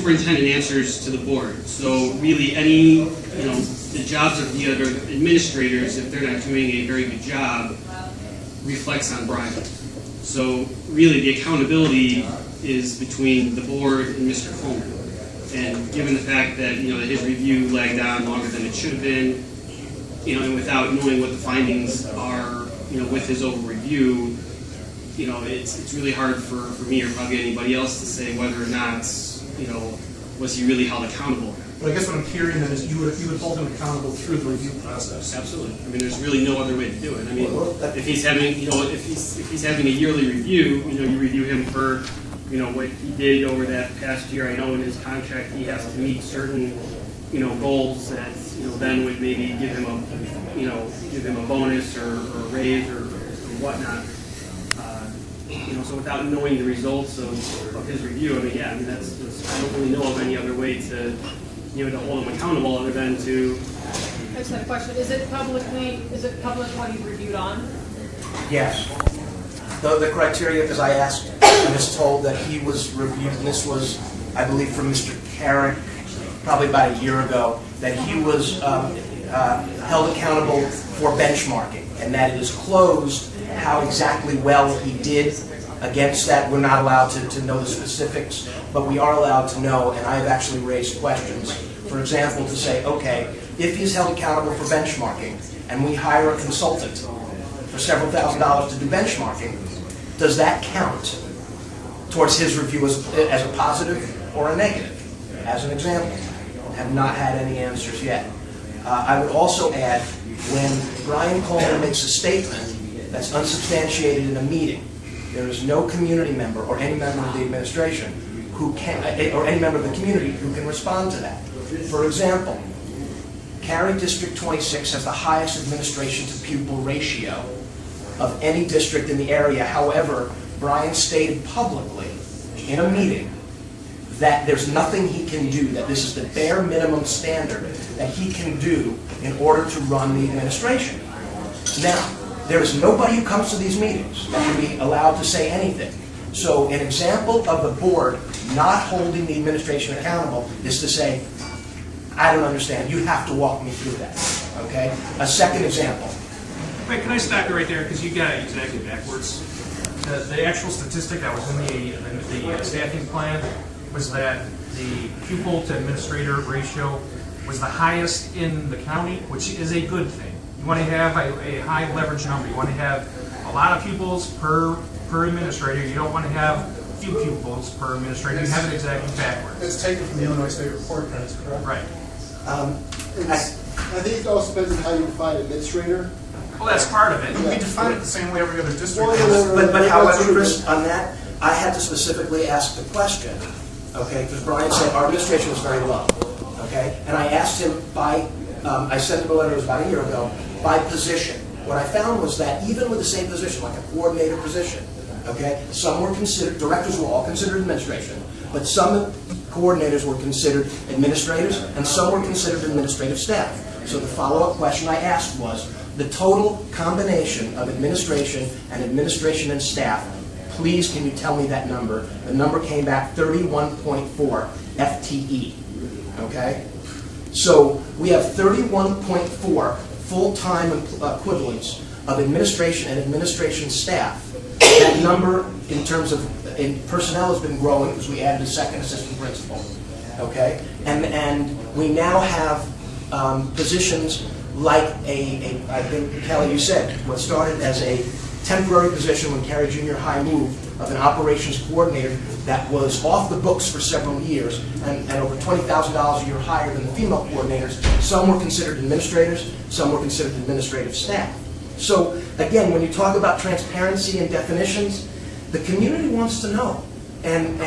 superintendent answers to the board. So really any, the jobs of the other administrators, if they're not doing a very good job, reflects on Brian. So really the accountability is between the board and Mr. Coleman. And given the fact that, that his review lagged on longer than it should have been, and without knowing what the findings are, with his over review, it's really hard for me or probably anybody else to say whether or not, was he really held accountable. But I guess what I'm hearing then is you would hold him accountable through the review process. Absolutely. I mean, there's really no other way to do it. I mean, if he's having, if he's having a yearly review, you review him for, what he did over that past year. I know in his contract he has to meet certain, goals that, then would maybe give him a bonus or a raise or whatnot. So without knowing the results of his review, that's I don't really know of any other way to, to hold him accountable other than to. I just had a question. Is it public what he reviewed on? Yes. The criteria, as I asked and was told that he was reviewed, and this was, I believe, from Mr. Cary, probably about a year ago, that he was held accountable for benchmarking, and that it is closed how exactly well he did against that. We're not allowed to know the specifics, but we are allowed to know, and I have actually raised questions. For example, to say, okay, if he's held accountable for benchmarking, and we hire a consultant for several $1,000s to do benchmarking, does that count towards his review as a positive or a negative? As an example, have not had any answers yet. I would also add, when Brian Coleman makes a statement that's unsubstantiated in a meeting, there is no community member or any member of the administration who can, or any member of the community who can respond to that. For example, Cary District 26 has the highest administration to pupil ratio of any district in the area. However, Brian stated publicly in a meeting that there's nothing he can do, that this is the bare minimum standard that he can do in order to run the administration. Now, there is nobody who comes to these meetings that can be allowed to say anything. So an example of the board not holding the administration accountable is to say, I don't understand, you have to walk me through that, okay? A second example. Wait, can I stop you right there, because you got it exactly backwards. The actual statistic that was in the staffing plan was that the pupil to administrator ratio was the highest in the county, which is a good thing. You want to have a high leverage number. You want to have a lot of pupils per administrator. You don't want to have few pupils per administrator. You have it exactly backwards. It's taken from the Illinois State Report Cards, correct? Right. I think it also depends on how you define administrator. Well, that's part of it. Yeah. We define it the same way every other district Well, does. But however, Chris, on that, I had to specifically ask the question, okay, because Brian said our administration was very low, okay? And I asked him by, I sent him a letter, it was about a year ago, by position. What I found was that even with the same position, like a coordinator position, okay, some were considered, directors were all considered administration, but some coordinators were considered administrators, and some were considered administrative staff. So the follow-up question I asked was, the total combination of administration and staff, please can you tell me that number? The number came back 31.4 FTE, okay? So we have 31.4 full-time equivalents of administration and administration staff. That number in terms of personnel has been growing because we added a second assistant principal, okay? And we now have positions like I think, Kelly, you said, what started as a temporary position when Cary Junior High moved of an operations coordinator that was off the books for several years and over $20,000 a year higher than the female coordinators. Some were considered administrators, some were considered administrative staff. So again, when you talk about transparency and definitions, the community wants to know. And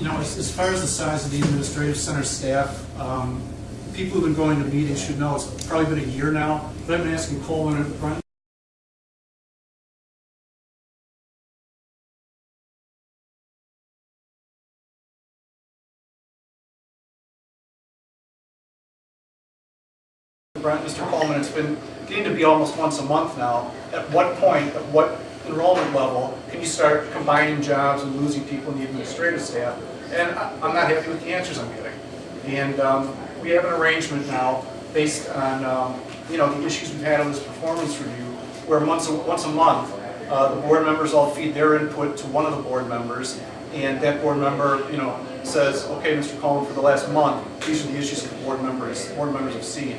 You know, as far as the size of the administrative center staff, people who've been going to meetings should know it's probably been a year now, but I've been asking Coleman and Brent. Mr. Coleman, it's been getting to be almost once a month now. At what point, at what enrollment level, can you start combining jobs and losing people in the administrative staff And I'm not happy with the answers I'm getting. And we have an arrangement now based on the issues we've had on this performance review, where once a month, the board members all feed their input to one of the board members, and that board member, says, okay, Mr. Coleman, for the last month, these are the issues that the board members have seen.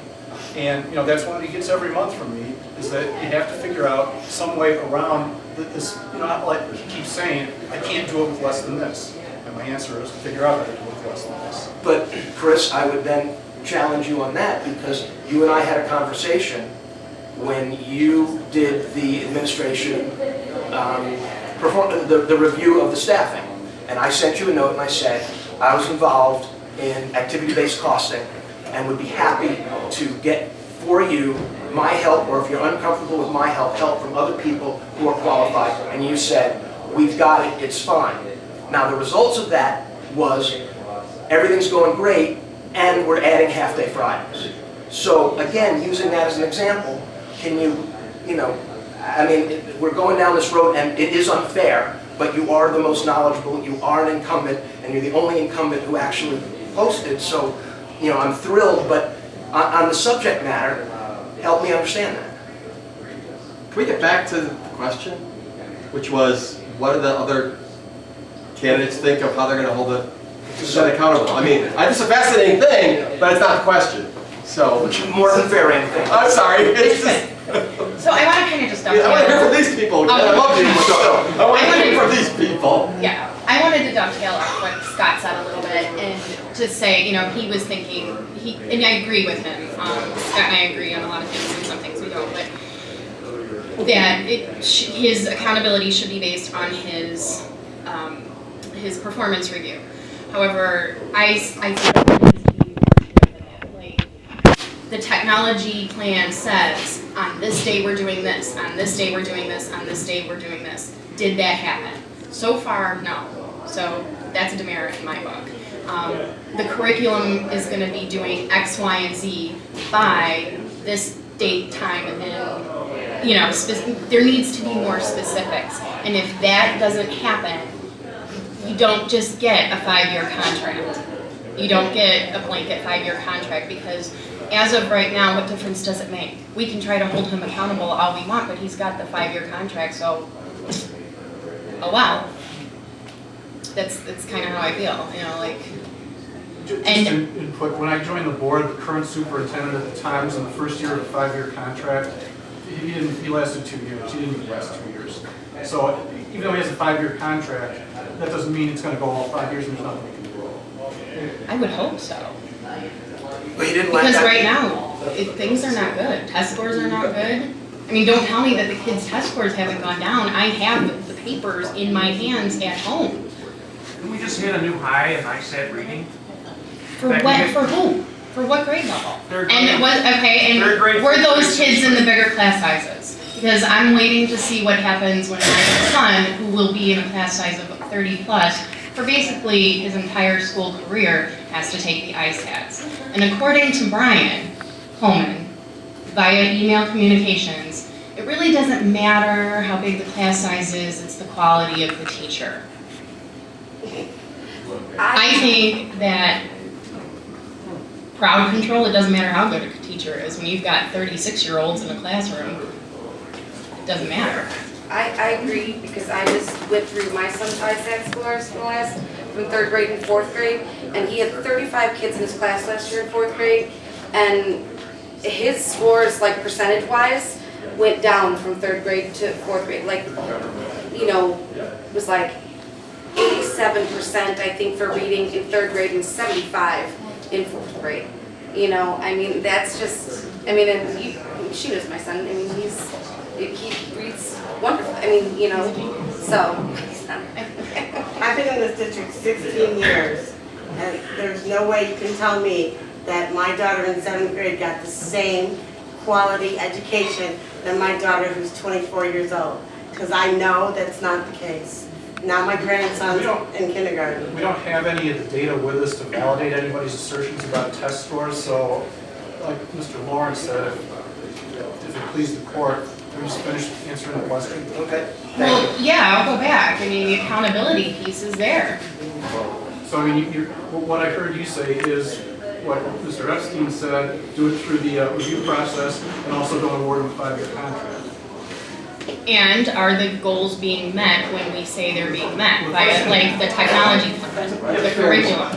And that's what he gets every month from me, is that you have to figure out some way around this, not like he keeps saying, I can't do it with less than this. And my answer is to figure out how to do it with less than this. But Chris, I would then challenge you on that, because you and I had a conversation when you did the administration, the review of the staffing. And I sent you a note and I said, I was involved in activity-based costing and would be happy to get for you my help, or if you're uncomfortable with my help from other people who are qualified. And you said, we've got it, it's fine. Now the results of that was everything's going great and we're adding half-day Fridays. So again, using that as an example, can you, we're going down this road and it is unfair, but you are the most knowledgeable, you are an incumbent, and you're the only incumbent who actually posted, so, I'm thrilled, but on the subject matter, help me understand that. Can we get back to the question, which was, what do the other candidates think of how they're going to hold the Senate accountable? I mean, it's a fascinating thing, but it's not the question. So, which is more than fair, anything. I'm sorry. It's just, so I want to kind of just I want to hear from these people. I love you. So I want to hear from these people. Yeah, I wanted to dovetail off what Scott said a little bit and to say, he was thinking, and I agree with him. Scott and I agree on a lot of things, and some things we don't, but that his accountability should be based on his performance review. However, I think the technology plan says, on this day we're doing this, on this day we're doing this, on this day we're doing this. Did that happen? So far, no. So that's a demerit in my book. The curriculum is going to be doing X, Y, and Z by this date, time, and then, there needs to be more specifics. And if that doesn't happen, you don't just get a 5-year contract. You don't get a blanket 5-year contract, because as of right now, what difference does it make? We can try to hold him accountable all we want, but he's got the 5-year contract, so, oh wow. That's kind of how I feel, Just input, when I joined the board, the current superintendent at the time was in the first year of a 5-year contract. He lasted 2 years. He didn't even last 2 years. So even though he has a 5-year contract, that doesn't mean it's going to go all 5 years and there's nothing we can do. I would hope so. But he didn't like Because that. right now, things are not good. Test scores are not good. I mean, don't tell me that the kids' test scores haven't gone down. I have the papers in my hands at home. Didn't we just hit a new high in ISAT reading? For what? For who? For what grade level? Third grade. And it was okay. Third grade, And were fifth those grade, kids in the bigger class sizes? Because I'm waiting to see what happens when my son, who will be in a class size of 30 plus, for basically his entire school career, has to take the ISATs. And according to Brian Coleman, via email communications, it really doesn't matter how big the class size is, it's the quality of the teacher. I think that crowd control, it doesn't matter how good a teacher is. When you've got 36-year-olds in a classroom, it doesn't matter. I agree, because I just went through my son's ISAT scores from 3rd grade and 4th grade, and he had 35 kids in his class last year in 4th grade, and his scores, like percentage-wise, went down from 3rd grade to 4th grade. Like, it was like 87%, I think, for reading in 3rd grade and 75 in 4th grade. That's just, and she knows my son. He reads wonderfully. So. I've been in this district 16 years, and there's no way you can tell me that my daughter in 7th grade got the same quality education than my daughter who's 24 years old, because I know that's not the case. Now my grandson's in kindergarten. We don't have any of the data with us to validate anybody's assertions about test scores, so like Mr. Lawrence said, if it please the court, we just finish answering the question. Okay. Well, yeah, I'll go back. The accountability piece is there. So I mean, what I heard you say is what Mr. Epstein said, do it through the review process and also don't award them a 5-year contract. And are the goals being met when we say they're being met via like the technology plan, the curriculum?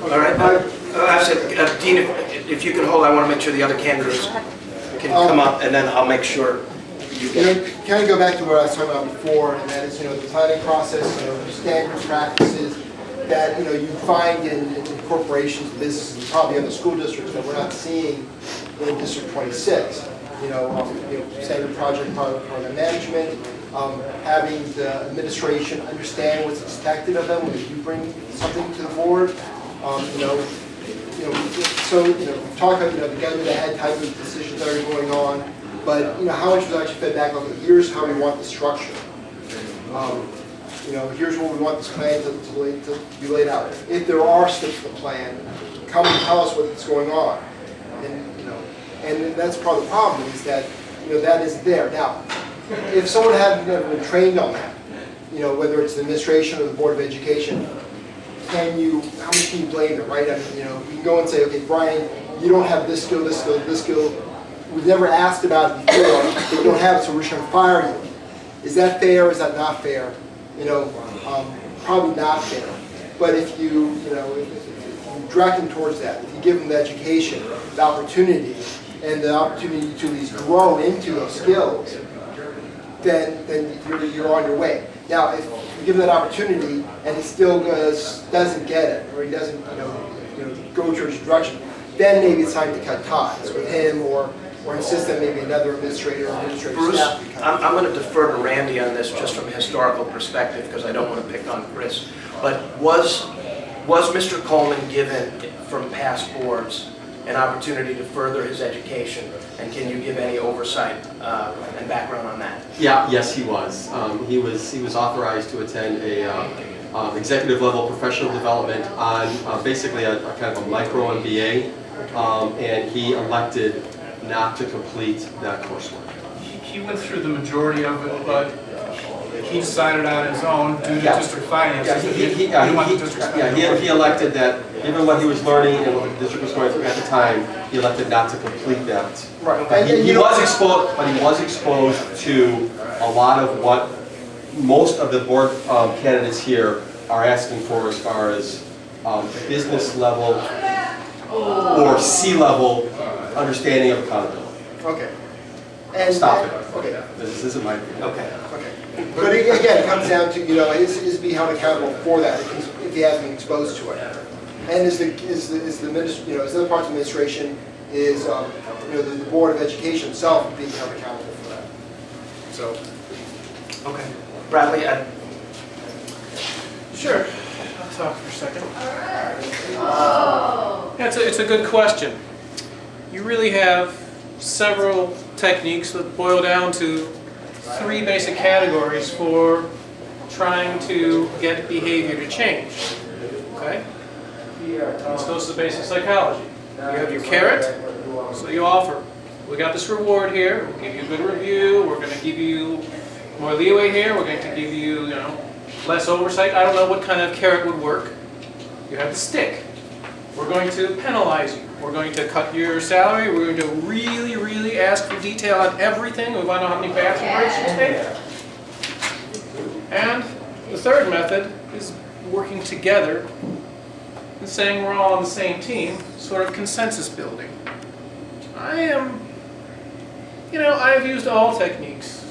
All right, I said, Dean, if you can hold, I want to make sure the other candidates can come up, and then I'll make sure you You get. know, kind of go back to what I was talking about before, and that is, you know, the planning process, you know, standard practices that, you know, you find in corporations, businesses, and probably other school districts that we're not seeing in District 26. You know, standard project program management, having the administration understand what's expected of them when you bring something to the board. So you know, we've talked about, you know, the gun to the head type of decisions that are going on, but you know, how much was actually fed back on? Here's how we want the structure. You know, here's what we want this plan to be laid out. If there are slips in the plan, come and tell us what's going on. And you know, and that's part of the problem is that, you know, that isn't there. Now, if someone hadn't never been trained on that, you know, whether it's the administration or the Board of Education, how much can you blame them, right? I mean, you know, you can go and say, okay, Brian, you don't have this skill, this skill, this skill. We've never asked about it before, but you don't have it, so we're just going to fire you. Is that fair? Is that not fair? You know, probably not fair. But if you direct them towards that, if you give them the education, the opportunity, and the opportunity to at least grow into those skills, then you're on your way. Now, if you give him that opportunity and he still doesn't get it, or he doesn't go towards direction, then maybe it's time to cut ties with him or insist that maybe another administrator or administrative Bruce, staff. I'm going to defer to Randy on this just from a historical perspective because I don't want to pick on Chris. But was Mr. Coleman given from past boards an opportunity to further his education? And can you give any oversight and background on that? Yeah, yes, he was. He was authorized to attend a executive level professional development on basically a kind of a micro MBA, and he elected not to complete that coursework. He went through the majority of it, but he decided on his own due to district finances. He elected that, given what he was learning and what the district was going through at the time, he elected not to complete that. Right. But he was exposed to a lot of what most of the board candidates here are asking for as far as business level or C-level understanding of accountability. Okay. And Stop it. Okay. This isn't my opinion. Okay. Okay. But again, it comes down to, you know, is be held accountable for that if he hasn't been exposed to it. And is the other parts of administration, the Board of Education itself being held accountable for that. So. Okay. Bradley, Sure. I'll talk for a second. Yeah, it's a good question. You really have several techniques that boil down to 3 basic categories for trying to get behavior to change. Okay? This goes to basic psychology. You have your carrot, so you offer. We got this reward here. We'll give you a good review. We're going to give you more leeway here. We're going to give you, less oversight. I don't know what kind of carrot would work. You have the stick. We're going to penalize you. We're going to cut your salary. We're going to really, really ask for detail on everything. We want to know how many bathroom breaks you take. And the third method is working together and saying we're all on the same team, sort of consensus building. I have used all techniques.